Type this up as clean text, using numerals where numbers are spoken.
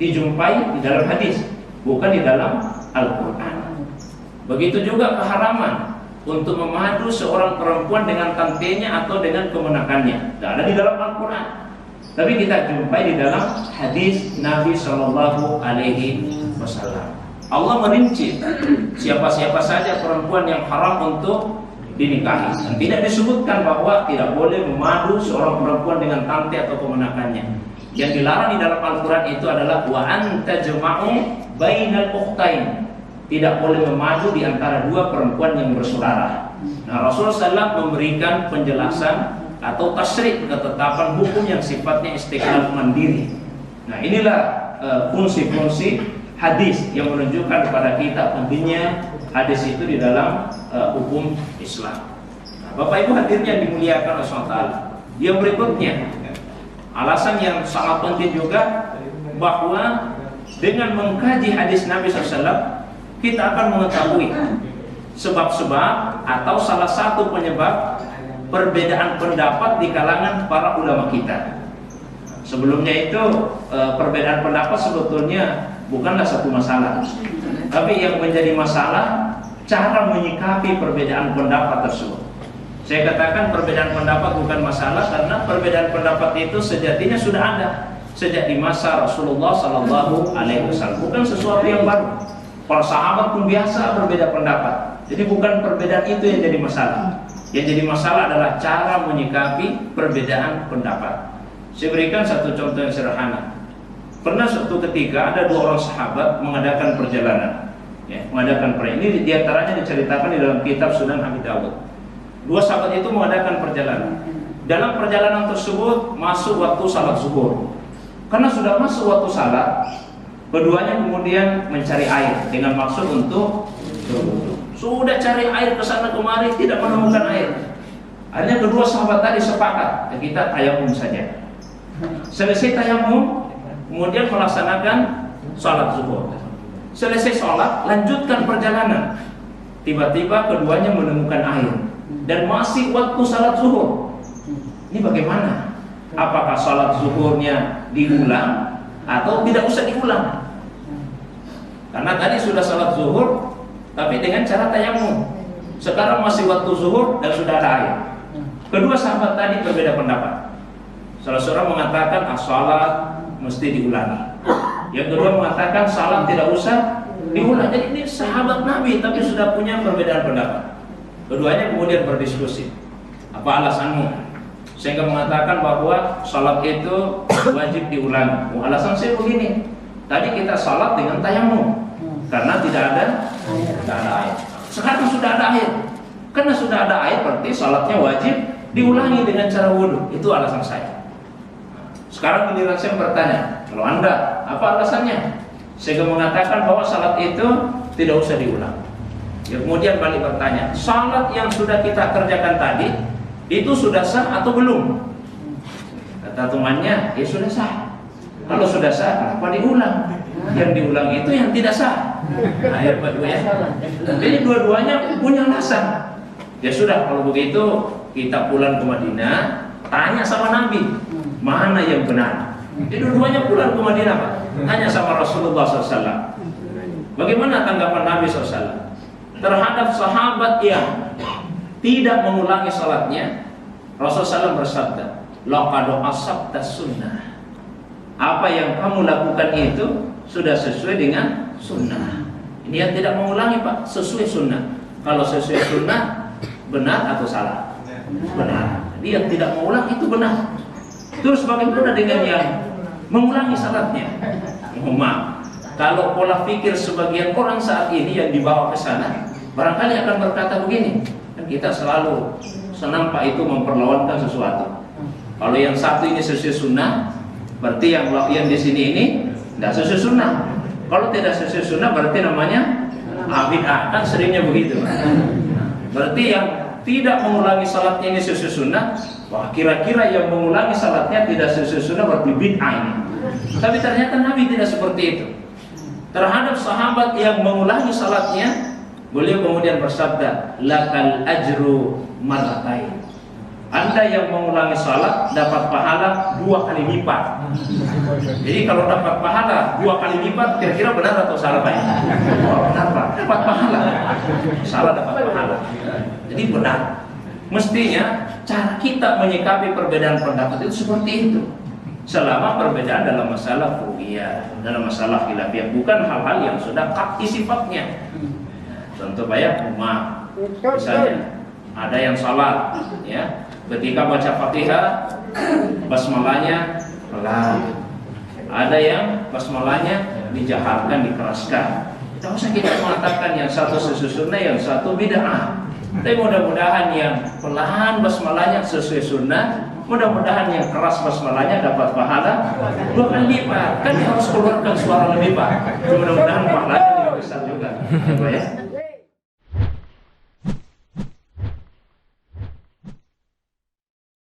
dijumpai di dalam hadis, bukan di dalam Al-Quran. Begitu juga keharaman untuk memadu seorang perempuan dengan tantenya atau dengan kemenakannya, tidak ada di dalam Al-Quran. Tapi kita jumpai di dalam hadis Nabi Shallallahu Alaihi Wasallam. Allah merinci siapa-siapa saja perempuan yang haram untuk dinikahi. Dan tidak disebutkan bahwa tidak boleh memadu seorang perempuan dengan tante atau kemenakannya. Yang dilarang di dalam Al-Quran itu adalah wa anta jama'u bainal ukhtain. Tidak boleh memadu di antara dua perempuan yang bersaudara. Nah, Rasulullah SAW memberikan penjelasan atau tasrik, ketetapan hukum yang sifatnya istiqlal mandiri. Nah, inilah fungsi-fungsi hadis yang menunjukkan kepada kita pentingnya hadis itu di dalam hukum Islam. Nah, Bapak Ibu hadirin yang dimuliakan oleh Allah. Yang berikutnya, alasan yang sangat penting juga bahwa dengan mengkaji hadis Nabi SAW, kita akan mengetahui sebab-sebab atau salah satu penyebab perbedaan pendapat di kalangan para ulama kita. Sebelumnya itu perbedaan pendapat sebetulnya bukanlah satu masalah, tapi yang menjadi masalah cara menyikapi perbedaan pendapat tersebut. Saya katakan perbedaan pendapat bukan masalah karena perbedaan pendapat itu sejatinya sudah ada sejak di masa Rasulullah Sallallahu Alaihi Wasallam, bukan sesuatu yang baru. Para sahabat pun biasa berbeda pendapat. Jadi bukan perbedaan itu yang jadi masalah. Yang jadi masalah adalah cara menyikapi perbedaan pendapat. Saya berikan satu contoh yang sederhana. Pernah suatu ketika ada dua orang sahabat mengadakan perjalanan, mengadakan perjalanan. Ini diantaranya diceritakan di dalam kitab Sunan Abi Dawud. Dua sahabat itu mengadakan perjalanan. Dalam perjalanan tersebut masuk waktu salat zuhur. Karena sudah masuk waktu salat, keduanya kemudian mencari air dengan maksud untuk berwudu. Sudah cari air ke sana kemari tidak menemukan air. Akhirnya kedua sahabat tadi sepakat, kita tayamum saja. Selesai tayamum, kemudian melaksanakan salat zuhur. Selesai salat, lanjutkan perjalanan. Tiba-tiba keduanya menemukan air dan masih waktu salat zuhur. Ini bagaimana? Apakah salat zuhurnya diulang atau tidak usah diulang? Karena tadi sudah salat zuhur tapi dengan cara tayamum. Sekarang masih waktu zuhur dan sudah ada air. Kedua sahabat tadi berbeda pendapat. Salah seorang mengatakan salat mesti diulangi. Yang kedua mengatakan salat tidak usah diulang. Jadi ini sahabat Nabi tapi sudah punya perbedaan pendapat. Keduanya kemudian berdiskusi. Apa alasanmu? Sehingga mengatakan bahwa salat itu wajib diulangi. Alasan saya begini. Tadi kita salat dengan tayamum karena tidak ada air. Sekarang sudah ada air. Karena sudah ada air berarti salatnya wajib diulangi dengan cara wudu. Itu alasan saya. Sekarang giliran saya bertanya, kalau Anda apa alasannya? Sehingga mengatakan bahwa salat itu tidak usah diulang. Ya, kemudian balik bertanya, salat yang sudah kita kerjakan tadi itu sudah sah atau belum? Kata temannya, ya sudah sah. Kalau sudah sah, kenapa diulang? Yang diulang itu yang tidak sah. Nah, ya, jadi dua-duanya punya alasan. Ya sudah, kalau begitu kita pulang ke Madinah, tanya sama Nabi, mana yang benar? Jadi dua-duanya pulang ke Madinah, Pak. Tanya sama Rasulullah SAW. Bagaimana tanggapan Nabi SAW terhadap sahabat yang tidak mengulangi salatnya? Rasulullah SAW bersabda, laqad asabta sunnah. Apa yang kamu lakukan itu sudah sesuai dengan sunnah. Ini yang tidak mengulangi, Pak, sesuai sunnah. Kalau sesuai sunnah, benar atau salah? Benar. Dia tidak mengulang itu benar. Terus bagaimana dengan yang mengulangi salatnya? Maaf, kalau pola pikir sebagian orang saat ini yang dibawa ke sana, barangkali akan berkata begini, dan kita selalu senang, Pak, itu memperlawankan sesuatu. Kalau yang satu ini sesuai sunnah, berarti yang di sini ini tidak sesuai sunnah. Kalau tidak sesuai sunnah berarti namanya bid'ah. Kan seringnya begitu. Berarti yang tidak mengulangi salatnya ini sesuai sunnah, wah, kira-kira yang mengulangi salatnya tidak sesuai sunnah berarti bid'ah ini. Tapi ternyata Nabi tidak seperti itu. Terhadap sahabat yang mengulangi salatnya, beliau kemudian bersabda, lakal ajru marratain. Anda yang mengulangi salat dapat pahala 2 kali lipat. Jadi kalau dapat pahala 2 kali lipat, kira-kira benar atau salah Pak? Oh, benar Pak, dapat pahala. Salah dapat pahala. Jadi benar. Mestinya cara kita menyikapi perbedaan pendapat itu seperti itu. Selama perbedaan dalam masalah furu'iyah, dalam masalah khilafiyah, bukan hal-hal yang sudah qat'i sifatnya. Contoh banyak umat, misalnya ada yang salat, ya, ketika baca Fatihah basmalahnya pelan, ada yang basmalahnya dijaharkan, dikeraskan. Tidak usah kita mengatakan yang satu sesuai sunnah, yang satu bid'ah. Tapi mudah-mudahan yang pelan basmalahnya sesuai sunnah, mudah-mudahan yang keras basmalahnya dapat pahala 2 kali lipat. Kan dia harus keluarkan suara lebih Pak. Mudah-mudahan pahalanya lebih besar juga. Ya, Pak, ya.